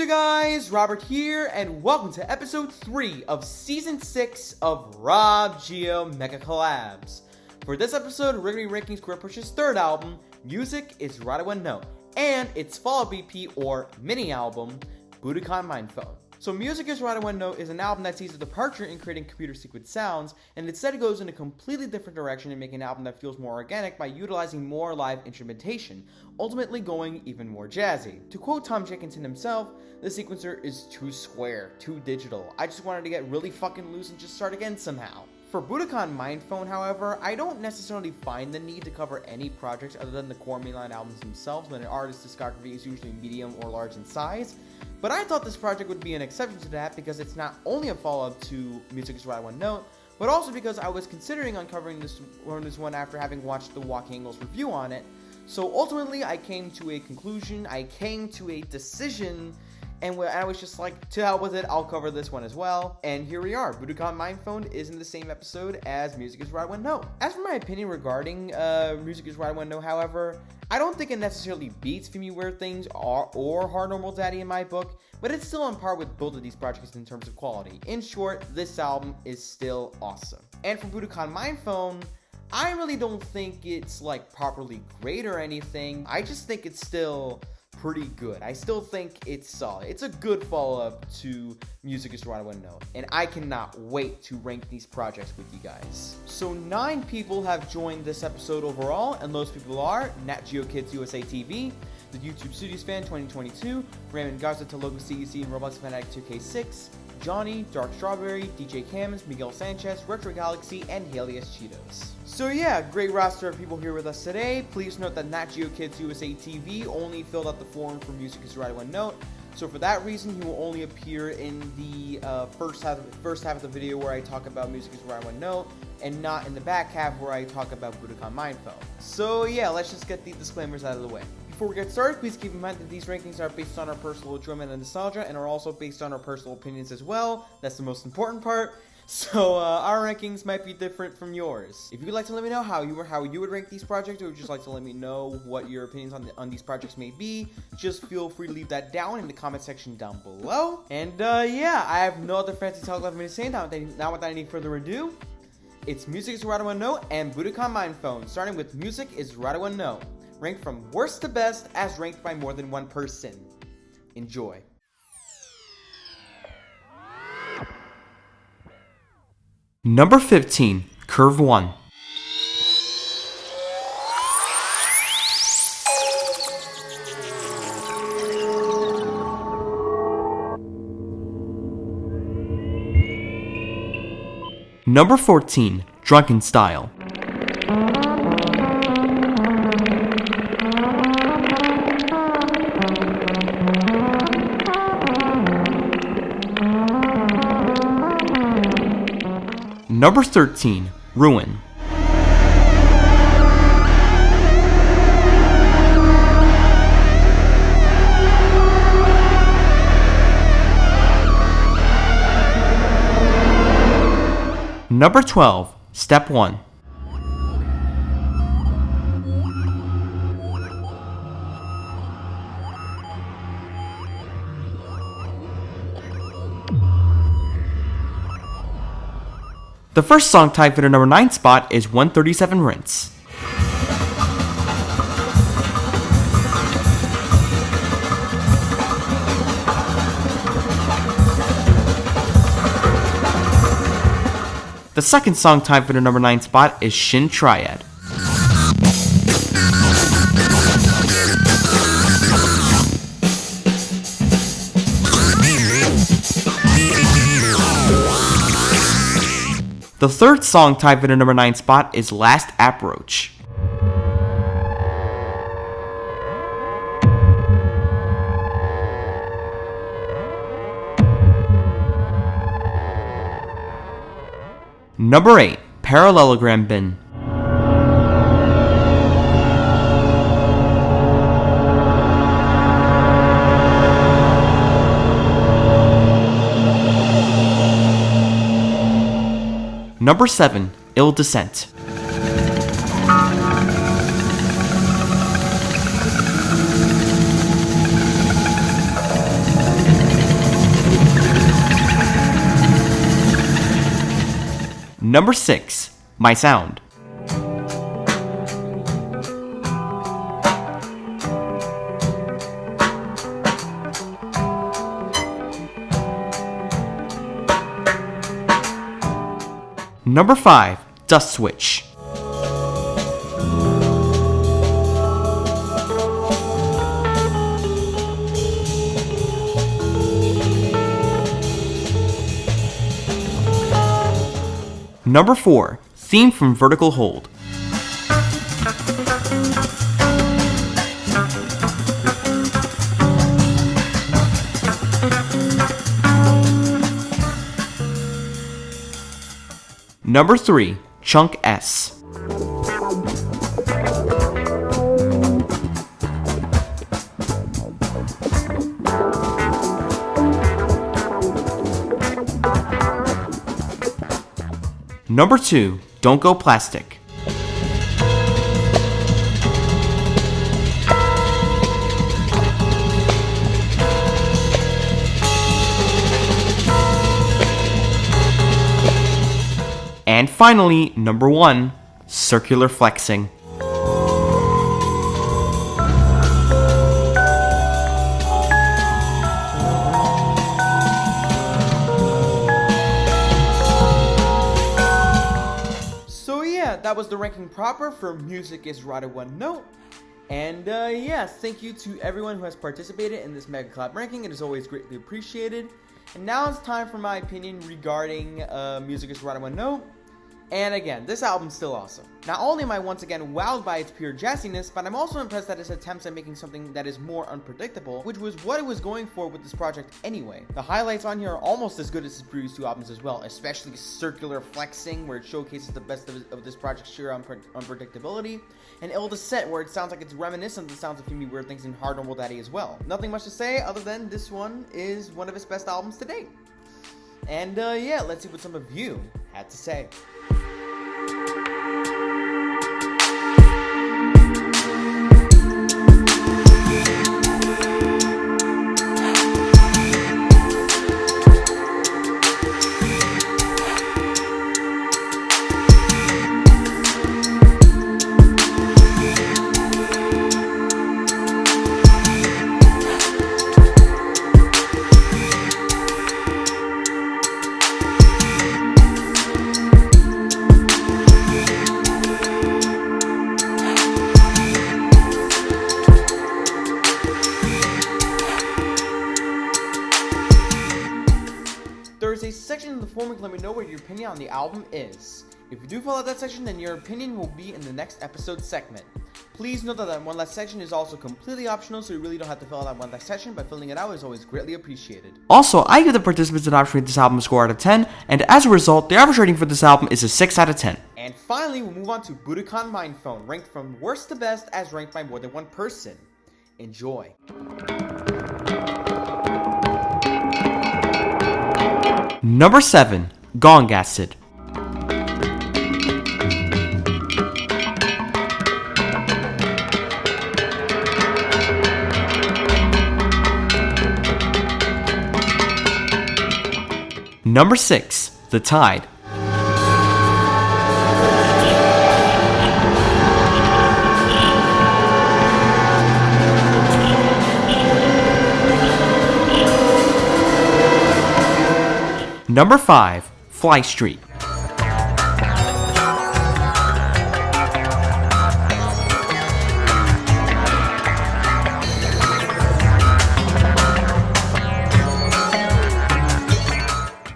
guys, Robert here, and welcome to episode 3 of season 6 of RobGioMegacollabs. For this episode, we're going to be ranking Squarepusher's third album, Music is Right at One Note, and its follow-up EP or mini-album, Budakhan Mindphone. So Music is Right at One Note is an album that sees a departure in creating computer sequence sounds, and instead it goes in a completely different direction and making an album that feels more organic by utilizing more live instrumentation, ultimately going even more jazzy. To quote Tom Jenkinson himself, the sequencer is too square, too digital. I just wanted to get really fucking loose and just start again somehow. For Budakhan Mindphone, however, I don't necessarily find the need to cover any projects other than the core mainline albums themselves when an artist's discography is usually medium or large in size, but I thought this project would be an exception to that because it's not only a follow-up to Music is Right at One Note, but also because I was considering uncovering this one after having watched the Wonky Angle's review on it. So ultimately, I came to a conclusion, I came to a decision, and I was just like, to hell with it, I'll cover this one as well. And here we are. Budakhan Mindphone is in the same episode as Music is Right at One Note. As for my opinion regarding Music is Right at One Note, however, I don't think it necessarily beats Femi Weird Things or Hard Normal Daddy in my book, but it's still on par with both of these projects in terms of quality. In short, this album is still awesome. And for Budakhan Mindphone, I really don't think it's like properly great or anything. I just think it's still pretty good. I still think it's solid. It's a good follow-up to Music is Right at One Note, and I cannot wait to rank these projects with you guys. So 9 people have joined this episode overall, and those people are Nat Geo Kids USA TV, the YouTube Studios Fan 2022, Raymond Garza Talogo CEC and Roblox Fanatic 2K6, Johnny, Dark Strawberry, DJ Cams, Miguel Sanchez, Retro Galaxy, and Helios Cheetos. So yeah, great roster of people here with us today. Please note that Nat Geo Kids USA TV only filled out the form for Music is Right at One Note, so for that reason he will only appear in the first half of the video where I talk about Music is Right at One Note, and not in the back half where I talk about Budakhan Mindphone. So yeah, let's just get the disclaimers out of the way. Before we get started, please keep in mind that these rankings are based on our personal enjoyment and nostalgia, and are also based on our personal opinions as well. That's the most important part. So our rankings might be different from yours. If you'd like to let me know how you would rank these projects, or would just like to let me know what your opinions on these projects may be, just feel free to leave that down in the comment section down below. And yeah, I have no other fancy talk left for me to say now. Without any further ado, it's Music is Right at One Note and Budakhan Mindphone, starting with Music is Right at One Note, ranked from worst to best as ranked by more than one person. Enjoy. Number 15, Curve 1. Number 14, Drunken Style. Number 13, Ruin. Number 12, Step 1. The first song tied for the number 9 spot is 137 Rinse. The second song tied for the number 9 spot is Shin Triad. The third song tied for the number 9 spot is Last Approach. Number 8, Parallelogram Bin. Number 7, Ill Descent. Number 6. My Sound. Number 5. Dust Switch. Number 4. Theme from Vertical Hold. Number 3. Chunk S. Number 2. Don't Go Plastic. And finally, number 1. Circular Flexing. That was the ranking proper for Music is Right at One Note. And yes, thank you to everyone who has participated in this Mega Collab ranking. It is always greatly appreciated. And now it's time for my opinion regarding Music is Right at One Note. And again, this album's still awesome. Not only am I once again wowed by its pure jazziness, but I'm also impressed at its attempts at making something that is more unpredictable, which was what it was going for with this project anyway. The highlights on here are almost as good as his previous 2 albums as well, especially Circular Flexing, where it showcases the best of this project's sheer unpredictability, and Ill Descent, where it sounds like it's reminiscent of the sounds of Fimi Weird Things and Hard Normal Daddy as well. Nothing much to say other than this one is one of his best albums to date. And yeah, let's see what some of you had to say. There's a section in the forum, let me know what your opinion on the album is. If you do fill out that section, then your opinion will be in the next episode segment. Please note that one last section is also completely optional, so you really don't have to fill out that one last section, but filling it out is always greatly appreciated. Also, I give the participants an option to rate this album a score out of 10, and as a result, the average rating for this album is a 6 out of 10. And finally, we'll move on to Budakhan Mindphone, ranked from worst to best as ranked by more than one person. Enjoy. Number 7. Gong Acid. Number 6. The Tide. Number 5. Fly Street.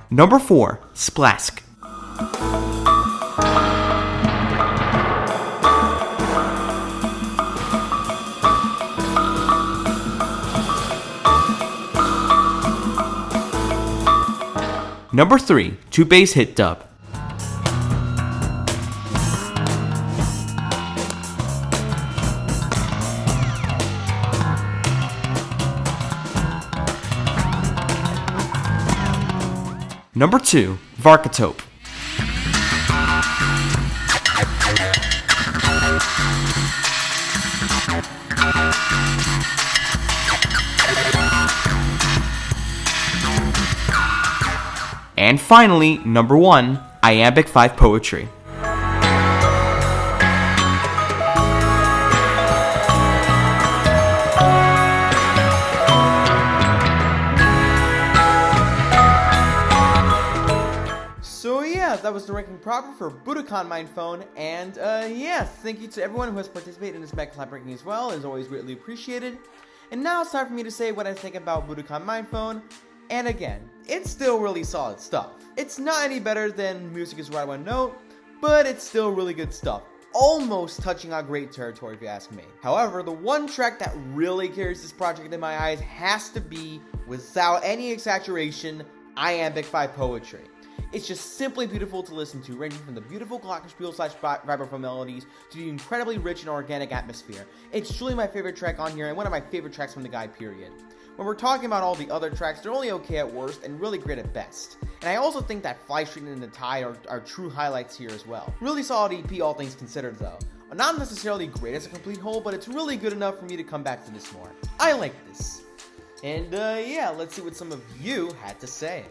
Number 4. Splask. Number 3. 2-bass hit dub. Number 2. Varkatope. And finally, number 1. Iambic 5 poetry. So yeah, that was the ranking proper for Budakhan Mindphone, and yeah, thank you to everyone who has participated in this Mega Collab ranking as well. It's always greatly appreciated. And now it's time for me to say what I think about Budakhan Mindphone. And again, it's still really solid stuff. It's not any better than Music is Right One Note, but it's still really good stuff. Almost touching on great territory if you ask me. However, the one track that really carries this project in my eyes has to be, without any exaggeration, Iambic 5 poetry. It's just simply beautiful to listen to, ranging from the beautiful glockenspiel / vibraphone melodies to the incredibly rich and organic atmosphere. It's truly my favorite track on here and one of my favorite tracks from the guide, period. When we're talking about all the other tracks, they're only okay at worst and really great at best. And I also think that Fly Street and The Tide are true highlights here as well. Really solid EP, all things considered though. Not necessarily great as a complete whole, but it's really good enough for me to come back to this more. I like this. And yeah, let's see what some of you had to say.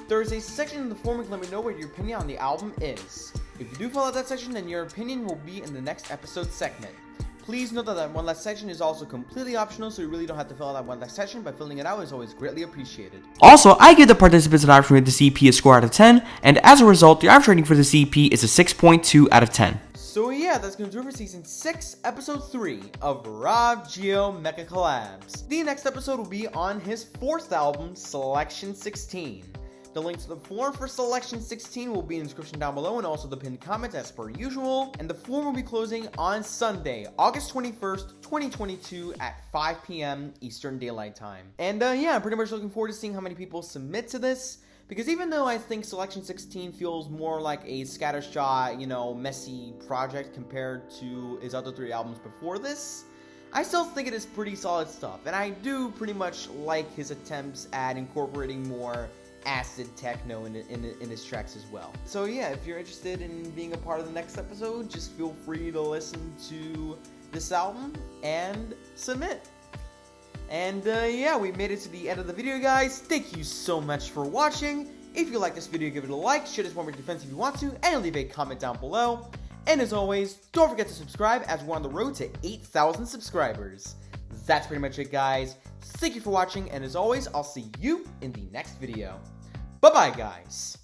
There is a section in the forum, let me know what your opinion on the album is. If you do fill out that section, then your opinion will be in the next episode segment. Please note that one last section is also completely optional, so you really don't have to fill out that one last section, but filling it out is always greatly appreciated. Also, I give the participants an average rating for this EP a score out of 10, and as a result, the average rating for this EP is a 6.2 out of 10. So yeah, that's going to do it for Season 6, Episode 3 of RobGioMegacollabs. The next episode will be on his 4th album, Selection 16. The link to the forum for Selection 16 will be in the description down below and also the pinned comments as per usual. And the forum will be closing on Sunday, August 21st, 2022 at 5 p.m. Eastern Daylight Time. And yeah, I'm pretty much looking forward to seeing how many people submit to this. Because even though I think Selection 16 feels more like a scattershot, messy project compared to his other 3 albums before this, I still think it is pretty solid stuff. And I do pretty much like his attempts at incorporating more acid techno in his tracks as well. So yeah, if you're interested in being a part of the next episode, just feel free to listen to this album and submit. And yeah, we made it to the end of the video, guys. Thank you so much for watching. If you like this video, give it a like, share this one with your friends if you want to, and leave a comment down below. And as always, don't forget to subscribe as we're on the road to 8,000 subscribers. That's pretty much it, guys. Thank you for watching, and as always, I'll see you in the next video. Bye-bye, guys.